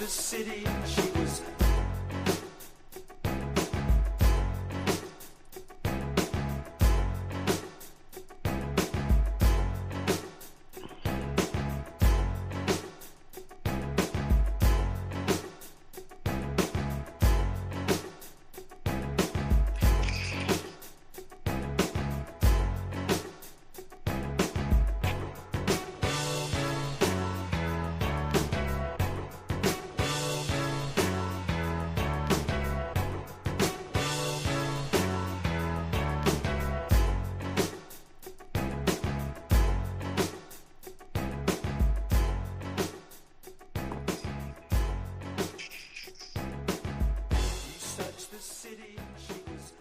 the city, she was such the city, she was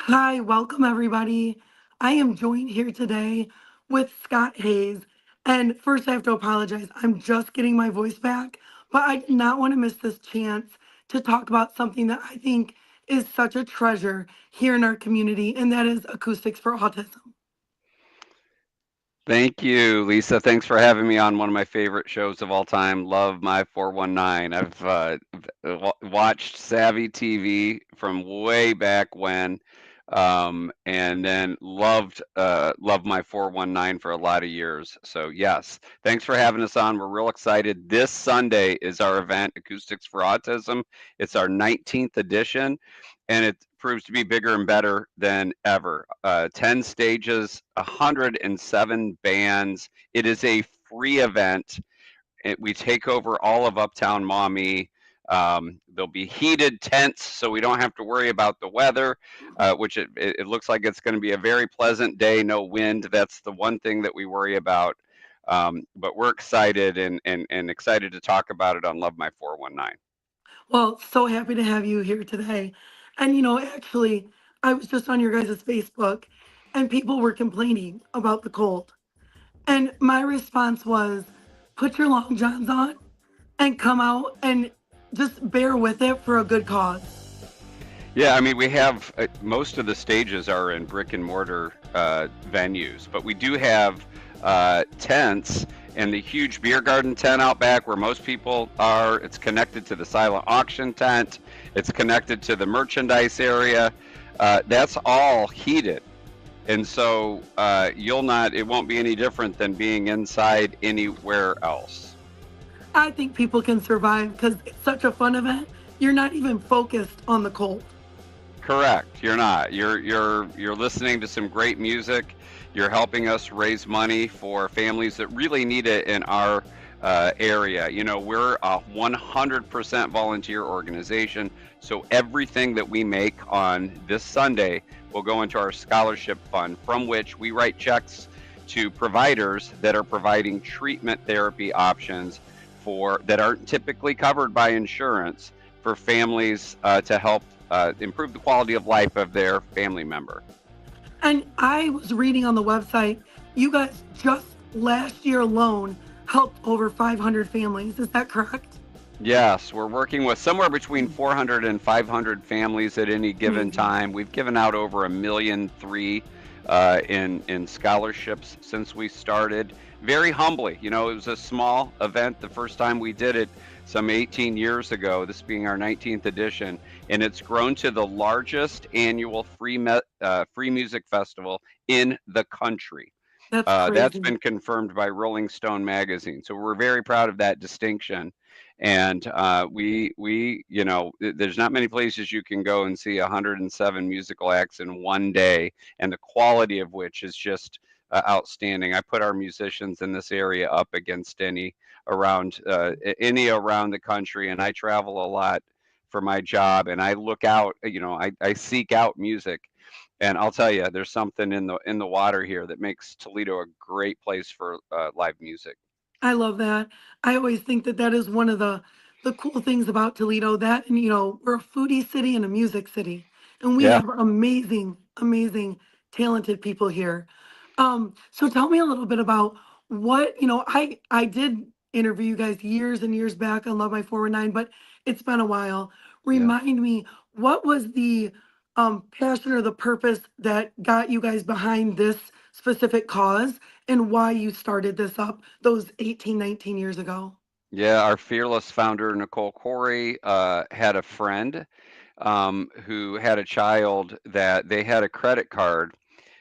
Hi, welcome everybody. I am joined here today with Scott Hayes. And first, I have to apologize. I'm just getting my voice back, but I did not want to miss this chance to talk about something that I think is such a treasure here in our community, and that is Acoustics for Autism. Thank you, Lisa. Thanks for having me on one of my favorite shows of all time, Love My 419. I've watched Savvy TV from way back when, and then loved Love My 419 for a lot of years. So yes, thanks for having us on. We're real excited. This Sunday is our event, Acoustics for Autism. It's our 19th edition, and it proves to be bigger and better than ever. 10 stages, 107 bands. It is a free event. We take over all of Uptown Maumee. There'll be heated tents, so we don't have to worry about the weather, which it looks like it's going to be a very pleasant day, no wind. That's the one thing that we worry about. But we're excited and excited to talk about it on Love My 419. Well, so happy to have you here today. And actually, I was just on your guys' Facebook, and people were complaining about the cold. And my response was, put your long johns on and come out and just bear with it for a good cause. Yeah, I mean, we have most of the stages are in brick and mortar venues, but we do have tents and the huge beer garden tent out back where most people are. It's connected to the silent auction tent, it's connected to the merchandise area. That's all heated. And so it won't be any different than being inside anywhere else. I think people can survive because it's such a fun event. You're not even focused on the cold. Correct. You're not. You're listening to some great music. You're helping us raise money for families that really need it in our area. You know, we're a 100% volunteer organization, so everything that we make on this Sunday will go into our scholarship fund, from which we write checks to providers that are providing treatment therapy options for that aren't typically covered by insurance for families to help improve the quality of life of their family member. And I was reading on the website, you guys just last year alone helped over 500 families. Is that correct? Yes, we're working with somewhere between 400 and 500 families at any given Amazing. time. We've given out over $1.3 million in scholarships since we started. Very humbly, you know, it was a small event the first time we did it some 18 years ago, this being our 19th edition, and it's grown to the largest annual free music festival in the country. That's That's crazy. been confirmed by Rolling Stone magazine. So we're very proud of that distinction. And there's not many places you can go and see 107 musical acts in one day, and the quality of which is just outstanding. I put our musicians in this area up against any around the country, and I travel a lot for my job, and I look out, I seek out music, and I'll tell you, there's something in the water here that makes Toledo a great place for live music. I love that. I always think that that is one of the cool things about Toledo. That and we're a foodie city and a music city, and we Yeah. have amazing, amazing, talented people here. So tell me a little bit about what I did interview you guys years and years back on Love My 419, but it's been a while. Yeah. Remind me, what was the passion or the purpose that got you guys behind this specific cause and why you started this up those 18, 19 years ago? Yeah, our fearless founder, Nicole Corey, had a friend who had a child that they had a credit card,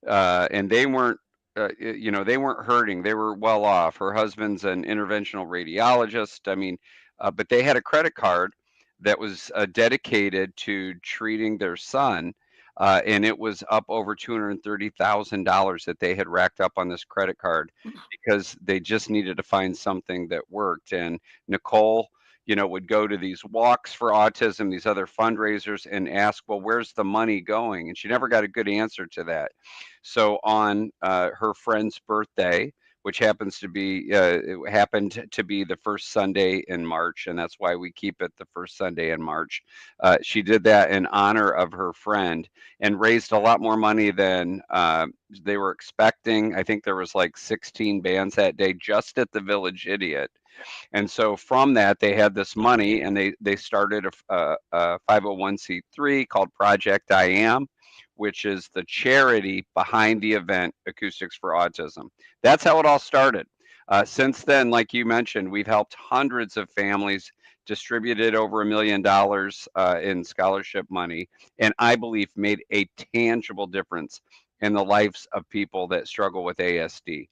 and they weren't, they weren't hurting. They were well off. Her husband's an interventional radiologist. I mean, but they had a credit card that was dedicated to treating their son, and it was up over $230,000 that they had racked up on this credit card because they just needed to find something that worked. And Nicole, would go to these walks for autism, these other fundraisers, and ask, well, where's the money going? And she never got a good answer to that. So on her friend's birthday, which it happened to be the first Sunday in March, and that's why we keep it the first Sunday in March. She did that in honor of her friend and raised a lot more money than they were expecting. I think there was like 16 bands that day just at the Village Idiot. And so from that, they had this money, and they started a 501c3 called Project I Am, which is the charity behind the event Acoustics for Autism. That's how it all started. Since then, like you mentioned, we've helped hundreds of families, distributed over $1 million in scholarship money, and I believe made a tangible difference in the lives of people that struggle with ASD.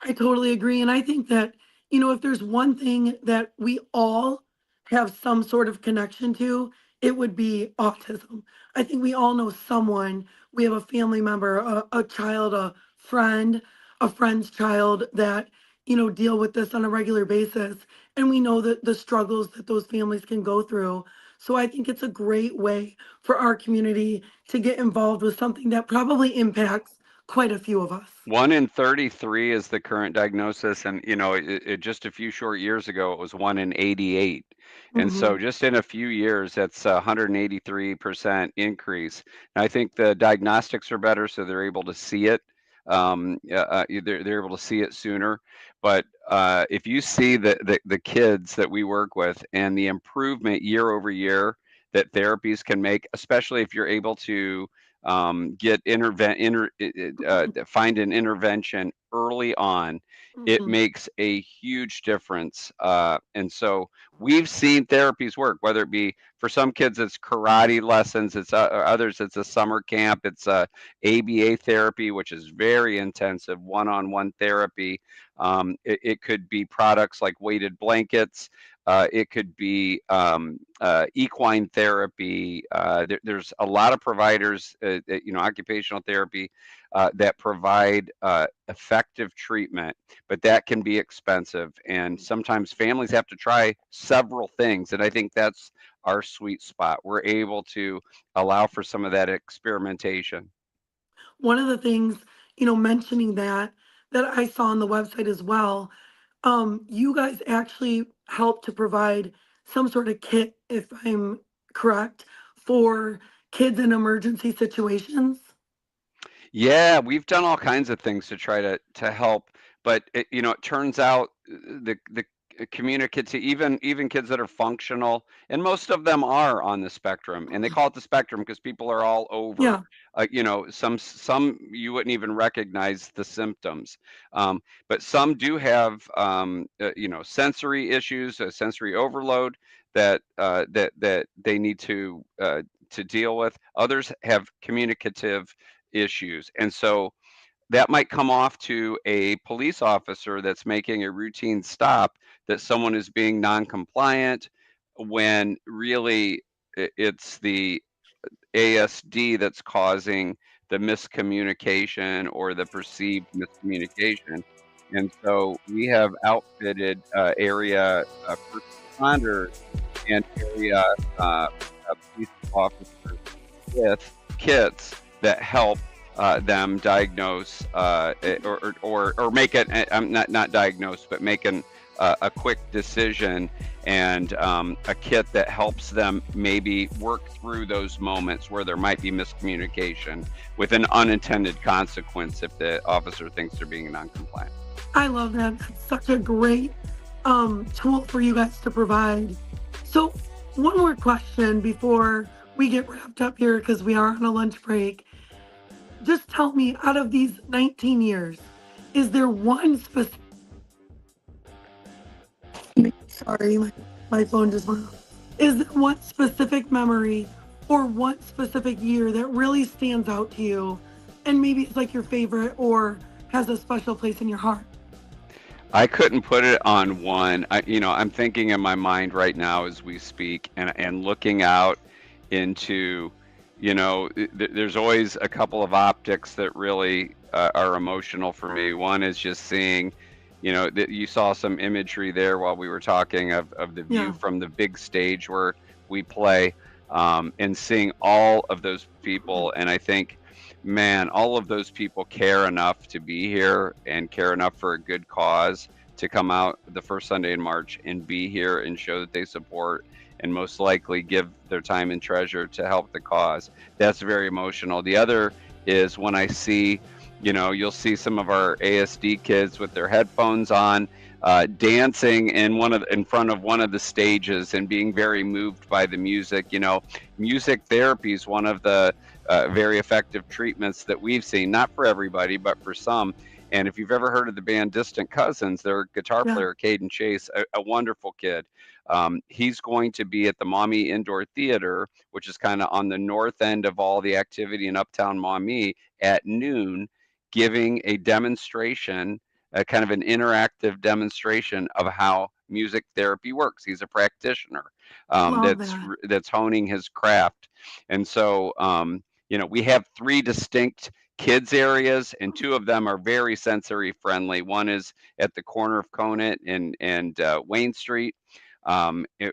I totally agree. And I think that, if there's one thing that we all have some sort of connection to, it would be autism. I think we all know someone, we have a family member, a child, a friend's child that, deal with this on a regular basis. And we know that the struggles that those families can go through. So I think it's a great way for our community to get involved with something that probably impacts quite a few of us. 1 in 33 is the current diagnosis, and just a few short years ago, it was 1 in 88. And so, Mhm. just in a few years, that's a 183% increase. And I think the diagnostics are better, so they're able to see it. They're able to see it sooner. But if you see the kids that we work with and the improvement year over year that therapies can make, especially if you're able to find an intervention early on, it Mhm. makes a huge difference. And so we've seen therapies work, whether it be for some kids, it's karate lessons, it's others, it's a summer camp, it's ABA therapy, which is very intensive one-on-one therapy. It could be products like weighted blankets. It could be equine therapy. There's a lot of providers, occupational therapy that provide effective treatment, but that can be expensive. And sometimes families have to try several things. And I think that's our sweet spot. We're able to allow for some of that experimentation. One of the things, mentioning that I saw on the website as well, you guys actually help to provide some sort of kit, if I'm correct, for kids in emergency situations. Yeah, we've done all kinds of things to try to help, but it turns out the communicative, even kids that are functional, and most of them are on the spectrum, and they call it the spectrum because people are all over. Yeah. Some you wouldn't even recognize the symptoms, but some do have sensory issues, sensory overload that they need to deal with. Others have communicative issues. And so that might come off to a police officer that's making a routine stop that someone is being non-compliant when really it's the ASD that's causing the miscommunication or the perceived miscommunication. And so we have outfitted area first responders and area police officers with kits that help them diagnose or make it. I'm not diagnose, but make a quick decision and a kit that helps them maybe work through those moments where there might be miscommunication with an unintended consequence if the officer thinks they're being non-compliant. I love that. That's such a great tool for you guys to provide. So, one more question before we get wrapped up here because we are on a lunch break. Just tell me, out of these 19 years, is there one specific, sorry, my phone just went off. Is there one specific memory or one specific year that really stands out to you? And maybe it's like your favorite or has a special place in your heart? I couldn't put it on one. I'm thinking in my mind right now as we speak, and looking out into, there's always a couple of optics that really are emotional for me. One is just seeing, that you saw some imagery there while we were talking of the view Yeah. from the big stage where we play, and seeing all of those people. And I think, man, all of those people care enough to be here and care enough for a good cause to come out the first Sunday in March and be here and show that they support and most likely give their time and treasure to help the cause. That's very emotional. The other is when I see, you'll see some of our ASD kids with their headphones on, dancing in front of one of the stages and being very moved by the music. Music therapy is one of the very effective treatments that we've seen, not for everybody, but for some. And if you've ever heard of the band Distant Cousins, their guitar Yeah. player, Caden Chase, a wonderful kid. He's going to be at the Maumee Indoor Theater, which is kind of on the north end of all the activity in Uptown Maumee at noon, giving a demonstration, a kind of an interactive demonstration of how music therapy works. He's a practitioner Love that. that's honing his craft, and so we have three distinct kids areas, and two of them are very sensory friendly. One is at the corner of Conant and Wayne Street,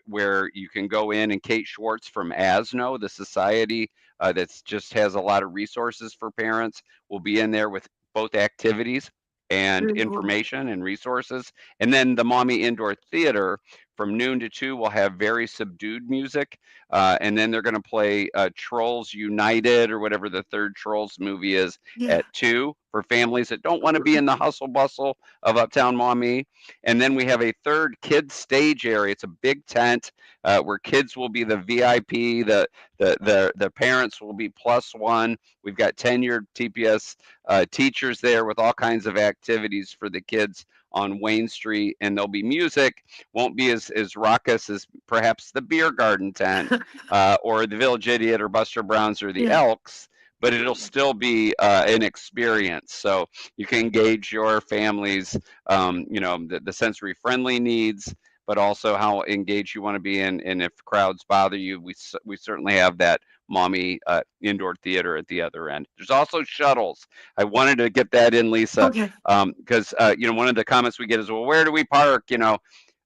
where you can go in, and Kate Schwartz from ASNO, the society that just has a lot of resources for parents, will be in there with both activities and Very cool. information and resources. And then the Maumee Indoor Theater from noon to 2 will have very subdued music. And then they're going to play Trolls United or whatever the third Trolls movie is Yeah. at 2 for families that don't want to be in the hustle bustle of Uptown Maumee. And then we have a third kids stage area. It's a big tent where kids will be the VIP, the parents will be +1. We've got tenured TPS teachers there with all kinds of activities for the kids on Wayne Street, and there'll be music. Won't be as raucous as perhaps the beer garden tent or the Village Idiot or Buster Brown's or the Yeah. Elks, but it'll still be an experience. So you can engage your family's, the sensory friendly needs, but also how engaged you want to be in. And if crowds bother you, we certainly have that Maumee Indoor Theater at the other end. There's also shuttles. I wanted to get that in, Lisa, Okay. because one of the comments we get is, well, where do we park?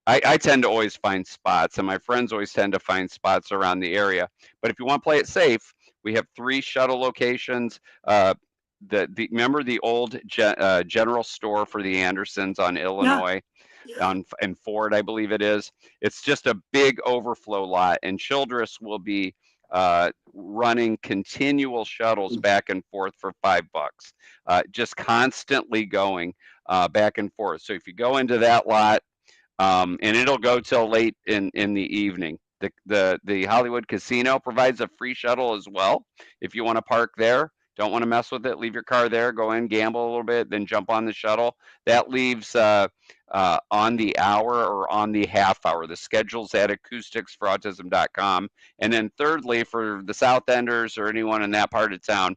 I tend to always find spots, and my friends always tend to find spots around the area. But if you want to play it safe, we have 3 shuttle locations. Remember the old general store for the Andersons on Yeah. Illinois, Yeah. and Ford, I believe it is. It's just a big overflow lot, and Childress will be running continual shuttles back and forth for $5, just constantly going back and forth. So if you go into that lot, and it'll go till late in the evening. The Hollywood Casino provides a free shuttle as well. If you want to park there, don't want to mess with it, leave your car there, go in, gamble a little bit, then jump on the shuttle. That leaves on the hour or on the half hour. The schedule's at acousticsforautism.com. And then thirdly, for the South Enders or anyone in that part of town,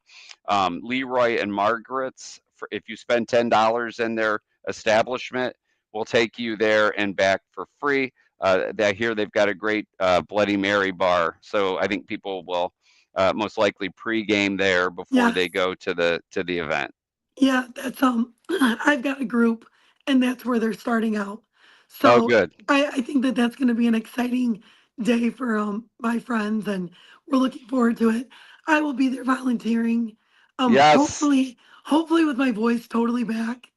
Leroy and Margaret's, if you spend $10 in their establishment, we'll take you there and back for free. That here they've got a great Bloody Mary bar, so I think people will most likely pregame there before Yes. they go to the event. Yeah, that's I've got a group and that's where they're starting out. Oh, So good. I think that that's going to be an exciting day for my friends, and we're looking forward to it. I will be there volunteering. Yes. Hopefully with my voice totally back.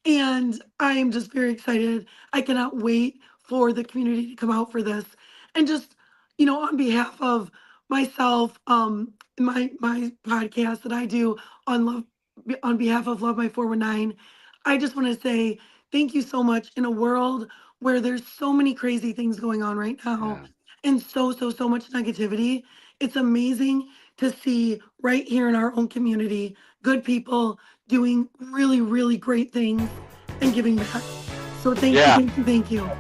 And I am just very excited. I cannot wait for the community to come out for this. And just, on behalf of myself, my podcast that I do on love on behalf of Love My 419, I just want to say thank you so much in a world where there's so many crazy things going on right now Yeah. and so much negativity. It's amazing to see right here in our own community good people doing really, really great things and giving back. So thank you, Yeah. thank you, thank you.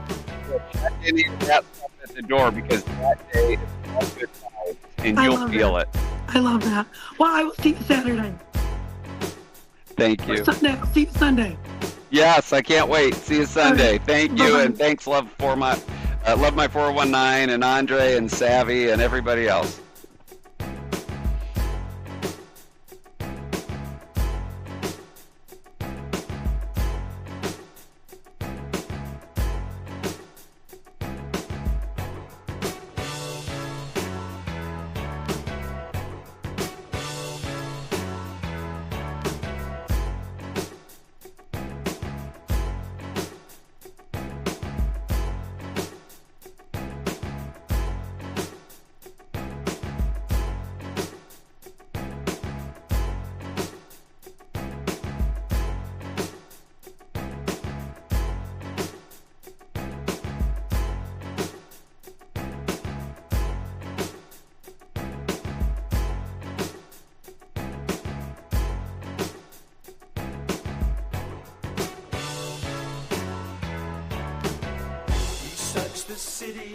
Check any of that stuff at the door because that day is all good vibes and I you'll love feel that. it. I love that. Well, I will see you Saturday Thank or you. Sunday. I'll see you Sunday. Yes, I can't wait. See you All Sunday. right. Thank Bye you, bye. and thanks, Love My 419, and Andre and Savvy and everybody else. He searched the city.